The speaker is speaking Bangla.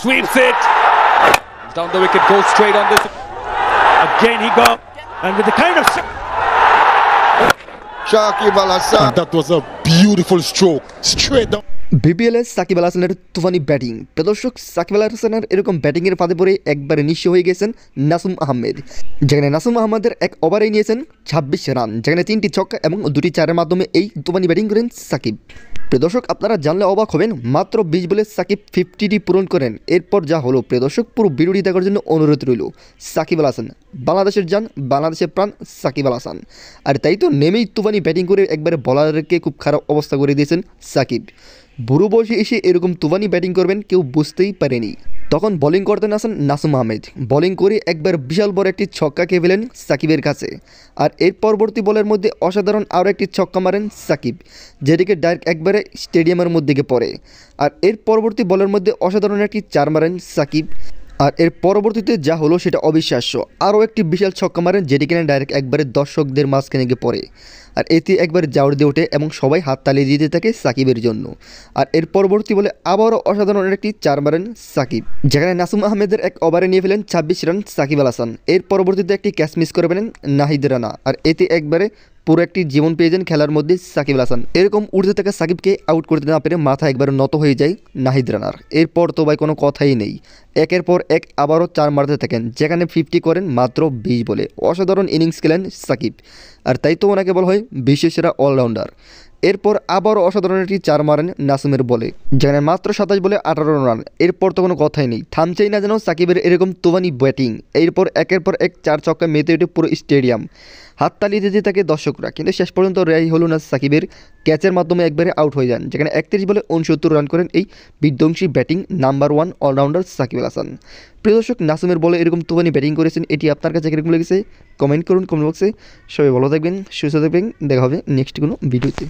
Sweeps it. Down the wicket, goes straight on this. Again he got, and with the kind of Shakib Al Hasan. That was a beautiful stroke, straight down. বিপিএলে সাকিব আল হাসানের তুফানি ব্যাটিং। প্রদর্শক সাকিব আল হাসানের এরকম ব্যাটিংয়ের ফাঁদে পড়ে একবারে নিঃস্ব হয়ে গেছেন নাসুম আহমেদ, যেখানে নাসুম আহমেদের এক ওভারেই নিয়েছেন 26 রান, যেখানে 3টি ছক্কা এবং 2টি চারের মাধ্যমে এই তুফানি ব্যাটিং করেন সাকিব। প্রদর্শক আপনারা জানলে অবাক হবেন, মাত্র 20 বলে সাকিব 50টি পূরণ করেন। এরপর যা হলো প্রদর্শক পুরো ভিডিওটি দেখার জন্য অনুরোধ রইল। সাকিব আল হাসান বাংলাদেশের জান, বাংলাদেশের প্রাণ সাকিব আল হাসান। আর তাই তো নেমেই তুফানি ব্যাটিং করে একবারে বলারকে খুব খারাপ অবস্থা করে দিয়েছেন সাকিব। বুড়ো বয়সে এসে এরকম তুফানি ব্যাটিং করবেন কেউ বুঝতেই পারেনি। তখন বোলিং করতেন আসেন নাসুম আহমেদ, বোলিং করে একবার বিশাল বড় একটি ছক্কা খেয়ে ফেলেন সাকিবের কাছে। আর এর পরবর্তী বলের মধ্যে অসাধারণ আরও একটি ছক্কা মারেন সাকিব, যেটিকে ডাইরেক্ট একবারে স্টেডিয়ামের মধ্যে গিয়ে পড়ে। আর এর পরবর্তী বলের মধ্যে অসাধারণ একটি চার মারেন সাকিব। আর এর পরবর্তীতে যা হলো সেটা অবিশ্বাস্য, আরও একটি বিশাল ছক্কা মারেন, যেটি কিনা ডাইরেক্ট একবারে দর্শকদের মাঝখানে গিয়ে পড়ে। আর এতে একবার জাউর দিয়ে ওঠে এবং সবাই হাত তালিয়ে দিতে থাকে সাকিবের জন্য। আর এর পরবর্তী বলে আবারও অসাধারণ একটি চার মারেন সাকিব, যেখানে নাসুম আহমেদের এক ওভারে নিয়ে ফেলেন 26 রান সাকিব আল হাসান। এর পরবর্তীতে একটি ক্যাচ মিস করে ফেলেন নাহিদ রানা। আর এতে একবারে পুরো একটি জীবন পেয়ে যান খেলার মধ্যে সাকিব আল হাসান। এরকম উঠতে থাকা সাকিবকে আউট করতে না পেরে মাথা একবার নত হয়ে যায় নাহিদ রানার। এরপর তো ভাই কোনো কথাই নেই, একের পর এক আবারও চার মারতে থাকেন, যেখানে 50 করেন মাত্র 20 বলে। অসাধারণ ইনিংস খেলেন সাকিব, আর তাই তো ওনাকে বলা হয় বিশ্বের সেরা অলরাউন্ডার। এরপর আবারও অসাধারণ একটি চার মারেন নাসুমের বলে, যেখানে মাত্র 27 বলে 18 রান। এরপর তো কোনো কথাই নেই, থামছেই না যেন সাকিবের এরকম তুফানি ব্যাটিং। এরপর একের পর এক চার ছক্কা মেতে ওঠে পুরো স্টেডিয়াম, হাততালি দিতে থাকে দর্শকরা। কিন্তু শেষ পর্যন্ত রেহাই হলো না সাকিবের, ক্যাচের মাধ্যমে একবারে আউট হয়ে যান, যেখানে 31 বলে 69 রান করেন এই বিধ্বংসী batting number 1 allrounder Shakib Al Hasan. প্রিয় দর্শক, নাসুমের বলে এরকম তুফানি ব্যাটিং করেছেন, এটি আপনার কাছে কিরকম লেগেছে কমেন্ট করুন কমেন্ট বক্সে। সবাই ভালো থাকবেন, সুস্থ থাকবেন, দেখা হবে নেক্সট কোনো ভিডিওতে।